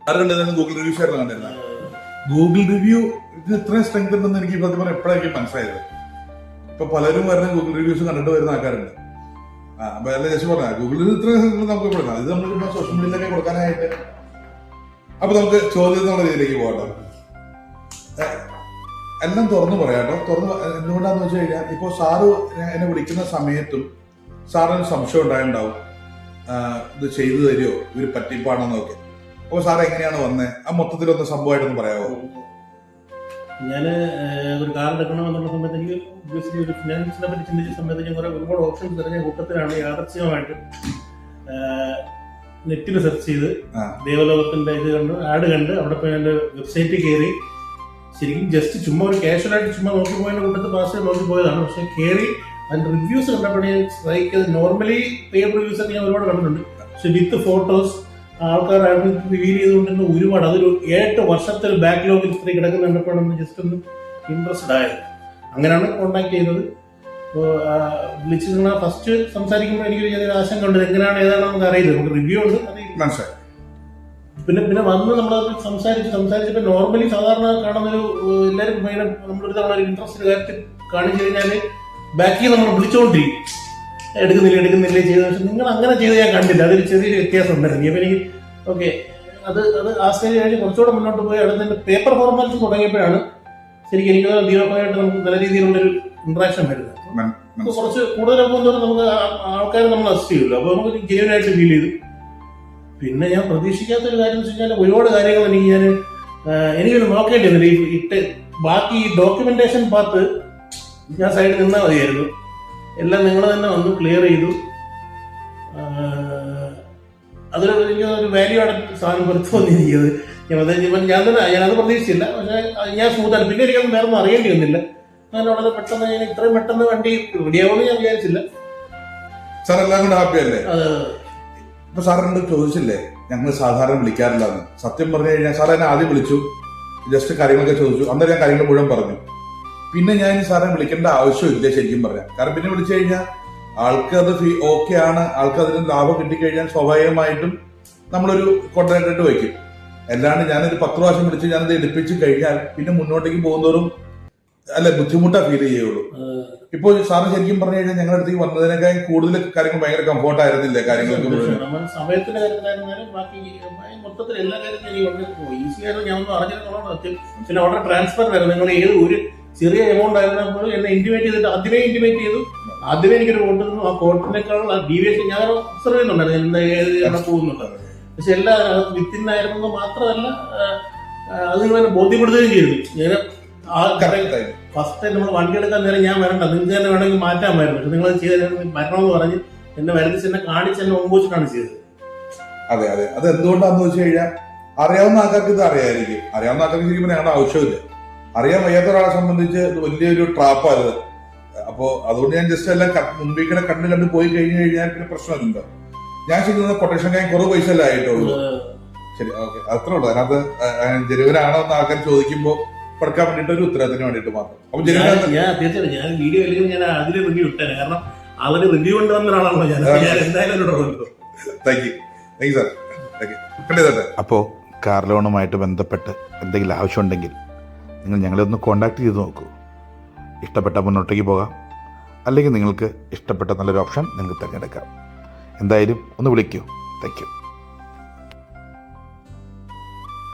കണ്ടിരുന്നത് Google reviews ആയിരുന്നു കണ്ടിരുന്നത്. ഗൂഗിൾ റിവ്യൂ ഇത് ഇത്രയും സ്ട്രെങ്ത് ഉണ്ടെന്ന് എനിക്ക് സത്യം പറഞ്ഞാൽ എപ്പോഴായിരിക്കും മനസ്സിലായത്. ഇപ്പൊ പലരും വരുന്ന ഗൂഗിൾ റിവ്യൂസ് കണ്ടിട്ട് വരുന്ന ആൾക്കാരുണ്ട്. അപ്പൊ എല്ലാം ജസ്റ്റ് പറഞ്ഞ ഗൂഗിളിൽ ഇത്രയും നമുക്ക് കൊടുക്കാം. ഇത് നമ്മളിപ്പോ സോഷ്യൽ മീഡിയയിലൊക്കെ കൊടുക്കാനായിട്ട്. അപ്പൊ നമുക്ക് ചോദ്യം എന്നുള്ള രീതിയിലേക്ക് പോകട്ടോ. എല്ലാം തുറന്നു പറയാട്ടോ. എന്തുകൊണ്ടാന്ന് വെച്ച് കഴിഞ്ഞാൽ ഇപ്പൊ സാറ് എന്നെ വിളിക്കുന്ന സമയത്തും സാറിന് സംശയം ഉണ്ടായിട്ടുണ്ടാവും, ഇത് ചെയ്തു തരുമോ, ഇവര് പറ്റിപ്പാണെന്നൊക്കെ. അപ്പൊ സാർ എങ്ങനെയാണ് വന്നത്? ആ മൊത്തത്തിലൊന്ന് സംഭവമായിട്ടൊന്ന് പറയാമോ? ഞാൻ ഒരു കാർ എടുക്കണമെന്നുള്ള സമയത്ത് എനിക്ക് ഒരു ഫിനാൻസിനെ പറ്റി ചിന്തിച്ച സമയത്ത് ഞാൻ ഒരുപാട് ഓപ്ഷൻസ് തിരഞ്ഞ കൂട്ടത്തിലാണ് യാദർച്ഛികമായിട്ട് നെറ്റിൽ സെർച്ച് ചെയ്ത് ദേവലോകത്തിന്റെ ഇത് കണ്ട് ആഡ് കണ്ട് അവിടെ പോയി എൻ്റെ വെബ്സൈറ്റിൽ കയറി ശരിക്കും ജസ്റ്റ് ചുമ്മാ ഒരു കാഷ്വലായിട്ട് ചുമ്മാ നോക്കിപ്പോയതിന്റെ കൂട്ടത്തിൽ പാസ് നോക്കിപ്പോയതാണ്. പക്ഷെ കയറി അതിന്റെ റിവ്യൂസ് കണ്ടപ്പോൾ ഞാൻ സ്ട്രൈക്ക് ചെയ്ത് നോർമലി പെയ്ഡ് റിവ്യൂസ് ഒക്കെ ഞാൻ ഒരുപാട് കണ്ടിട്ടുണ്ട്. പക്ഷെ വിത്ത് ഫോട്ടോസ് ആൾക്കാരായിട്ട് റിവീൽ ചെയ്തുകൊണ്ടിരുന്ന ഒരുപാട് അതൊരു 8 വർഷത്തെ ഒരു ബാക്ക്ലോഗിൽ ഇത്ര കിടക്കുന്നുണ്ടപ്പോഴാണ് ജസ്റ്റ് ഒന്ന് ഇൻട്രസ്റ്റഡ് ആയത്. അങ്ങനെയാണ് കോണ്ടാക്ട് ചെയ്തത്. അപ്പോൾ വിളിച്ചിരുന്ന ഫസ്റ്റ് സംസാരിക്കുമ്പോൾ എനിക്കൊരു ചെറിയ ആശങ്ക ഉണ്ട്, എങ്ങനെയാണ് ഏതാണ് നമുക്ക് അറിയില്ല. നമുക്ക് റിവ്യൂ ഉണ്ട്, മനസ്സിലായി. പിന്നെ വന്ന് നമ്മളത് സംസാരിച്ചപ്പോൾ നോർമലി സാധാരണ കാണുന്നൊരു എല്ലാവരും നമ്മളൊരു തവണ ഒരു ഇൻട്രസ്റ്റ് കാര്യത്തിൽ കാണിച്ചു കഴിഞ്ഞാൽ ബാക്കി നമ്മൾ വിളിച്ചുകൊണ്ടിരിക്കും, എടുക്കുന്നില്ലേ ചെയ്തത്. പക്ഷെ നിങ്ങൾ അങ്ങനെ ചെയ്ത് ഞാൻ കണ്ടില്ല. അതൊരു ചെറിയൊരു വ്യത്യാസം ഉണ്ടായിരുന്നു. ഇപ്പം എനിക്ക് ഓക്കെ അത് ആ സ്റ്റേജ് കഴിഞ്ഞ് കുറച്ചുകൂടെ മുന്നോട്ട് പോയി അടുത്തതിന്റെ പേപ്പർ ഫോർമാലിറ്റി തുടങ്ങിയപ്പോഴാണ് ശരിക്കും എനിക്ക് ദീപകമായിട്ട് നമുക്ക് നല്ല രീതിയിലുള്ളൊരു ഇന്ററാക്ഷൻ വരുന്നത്. കുറച്ച് കൂടുതലൊക്കെ നമുക്ക് ആൾക്കാർ നമ്മൾ അസിസ്റ്റ് ചെയ്യുമല്ലോ, അപ്പോൾ നമുക്ക് ജെന്യുവനായിട്ട് ഫീൽ ചെയ്തു. പിന്നെ ഞാൻ പ്രതീക്ഷിക്കാത്തൊരു കാര്യം എന്ന് വെച്ച് കഴിഞ്ഞാൽ ഒരുപാട് കാര്യങ്ങൾ എനിക്കൊരു നോക്കേണ്ടി വന്നില്ല. ബാക്കി ഡോക്യുമെന്റേഷൻ പാർട്ട് ഞാൻ സൈഡിൽ നിന്നാൽ മതിയായിരുന്നു. എല്ലാം നിങ്ങൾ തന്നെ വന്നു ക്ലിയർ ചെയ്തു. അതൊരു വാല്യൂ ആണ് സാധനം പുറത്ത് വന്നിരിക്കുന്നത്. ഞാനത് പ്രതീക്ഷിച്ചില്ല. പക്ഷെ ഞാൻ സ്മൂത്താണ്. പിന്നെ എനിക്കൊന്നും വേറെ ഒന്നും അറിയേണ്ടി വന്നില്ല. അങ്ങനെ വളരെ പെട്ടെന്ന് ഞാൻ ഇത്രയും പെട്ടെന്ന് വണ്ടി റെഡിയാവുമെന്ന് ഞാൻ വിചാരിച്ചില്ല. സാർ എല്ലാം കൂടെ ഹാപ്പി അല്ലേ? ഇപ്പൊ സാറിനോട് ചോദിച്ചില്ലേ ഞങ്ങൾ സാധാരണ വിളിക്കാറില്ലെന്ന്? സത്യം പറഞ്ഞു കഴിഞ്ഞാൽ സാർ എന്നെ ആദ്യം വിളിച്ചു, ജസ്റ്റ് കാര്യങ്ങളൊക്കെ ചോദിച്ചു. അന്നേരം ഞാൻ കാര്യങ്ങൾ മുഴുവൻ പറഞ്ഞു. പിന്നെ ഞാൻ സാറിനെ വിളിക്കേണ്ട ആവശ്യമില്ല ശരിക്കും പറയാം. കാരണം പിന്നെ വിളിച്ചു കഴിഞ്ഞാൽ ആൾക്ക് അത് ഓക്കെ ആണ്, ആൾക്ക് അതിന് ലാഭം കിട്ടിക്കഴിഞ്ഞാൽ സ്വാഭാവികമായിട്ടും നമ്മളൊരു കോൺട്രാക്ട് വയ്ക്കും. അല്ലാണ്ട് ഞാനൊരു 10 പ്രാവശ്യം വിളിച്ച് ഞാനത് എടുപ്പിച്ച് കഴിഞ്ഞാൽ പിന്നെ മുന്നോട്ടേക്ക് പോകുന്നതോറും അല്ല ബുദ്ധിമുട്ടാ ഫീൽ ചെയ്യുള്ളൂ. ഇപ്പോൾ സാറ് ശരിക്കും പറഞ്ഞു കഴിഞ്ഞാൽ ഞങ്ങളുടെ അടുത്തേക്ക് വന്നതിനേക്കാൾ കൂടുതൽ കാര്യങ്ങൾ ഭയങ്കര കംഫോർട്ട് ആയിരുന്നില്ലേ? കാര്യങ്ങളൊക്കെ സമയത്തിന്റെ കാര്യത്തിലായിരുന്നാലും ബാക്കി മൊത്തത്തിൽ എല്ലാ കാര്യത്തിലും ഈസിയായിരുന്നു. ഞാൻ ഒന്നും അറിഞ്ഞിട്ടുള്ള പിന്നെ ഓർഡർ ട്രാൻസ്ഫർ വരും. നിങ്ങൾ ഏത് ഒരു ചെറിയ എമൗണ്ട് ആയിരുന്നപ്പോൾ എന്നെ ഇന്റിമേറ്റ് ചെയ്തിട്ട് ആദ്യമേ ഇന്റിമേറ്റ് ചെയ്തു. ആദ്യമേ എനിക്കൊരു കോട്ട് തന്നു. ആ കോട്ടിനേക്കാൾ ഡീവിയേഷൻ ഞാൻ ഒബ്സർവ് ചെയ്യുന്നുണ്ടായിരുന്നു, ഏത് പോകുന്നുണ്ട്. പക്ഷെ എല്ലാം വിത്തിനായിരുന്നു മാത്രമല്ല അത് നിങ്ങൾ ബോധ്യപ്പെടുത്തുകയും ചെയ്തു. ഞാൻ ഫസ്റ്റ് ടൈം നമ്മൾ വണ്ടി എടുക്കാൻ നേരം ഞാൻ വരണ്ട, നിങ്ങൾക്ക് തന്നെ വേണമെങ്കിൽ മാറ്റാമായിരുന്നു. പക്ഷെ നിങ്ങൾ ചെയ്ത് വരണമെന്ന് പറഞ്ഞ് എന്നെ വരുത്തിച്ച് എന്നെ കാണിച്ച് എന്നെ ഒമ്പൂച്ചിട്ടാണ് ചെയ്തത്. അതെ അതെ, അത് എന്തുകൊണ്ടാന്ന് വെച്ച് കഴിഞ്ഞാൽ അറിയാവുന്ന ആൾക്കാർക്ക് ഇത് അറിയാമായിരിക്കും. അറിയാവുന്ന ആൾക്കാർക്ക് ശരിക്കും ഞങ്ങളുടെ ആവശ്യമില്ല. അറിയാൻ വയ്യാത്ത ഒരാളെ സംബന്ധിച്ച് ഇത് വലിയൊരു ട്രാപ്പായത്. അപ്പോ അതുകൊണ്ട് ഞാൻ ജസ്റ്റ് എല്ലാം മുൻപിൽ കണ്ട് പോയി കഴിഞ്ഞു കഴിഞ്ഞാൽ പിന്നെ പ്രശ്നമില്ലല്ലോ. ഞാൻ ചെയ്യുന്ന കൊട്ടേഷൻ ഞാൻ കുറവ് പൈസ അല്ല ആയിട്ടുള്ളൂ. ശരി, ഓക്കെ, അത്രേ ഉള്ളൂ. അതിനകത്ത് ജനുവനാണോ എന്ന് ആൾക്കാർ ചോദിക്കുമ്പോൾ കൊടുക്കാൻ വേണ്ടിട്ട് ഒരു ഉത്തരത്തിന് വേണ്ടിട്ട് മാത്രം. അപ്പൊ തീർച്ചയായിട്ടും ഞാൻ വീഡിയോ അല്ലെങ്കിൽ ഞാൻ അതിൽ റിവ്യൂ ഇട്ടേ. കാരണം അവര് റിവ്യൂ കൊണ്ടുവന്ന ഒരാളാണല്ലോ ഞാൻ എന്തായാലും. Thank you sir. അപ്പോൾ കാർ ലോണുമായിട്ട് ബന്ധപ്പെട്ട് എന്തെങ്കിലും ആവശ്യമുണ്ടെങ്കിൽ നിങ്ങൾ ഞങ്ങളെ ഒന്ന് കോൺടാക്ട് ചെയ്ത് നോക്കൂ. ഇഷ്ടപ്പെട്ട മുന്നോട്ടേക്ക് പോകാം, അല്ലെങ്കിൽ നിങ്ങൾക്ക് ഇഷ്ടപ്പെട്ട നല്ലൊരു ഓപ്ഷൻ നിങ്ങൾക്ക് തിരഞ്ഞെടുക്കാം. എന്തായാലും ഒന്ന് വിളിക്കൂ. Thank you.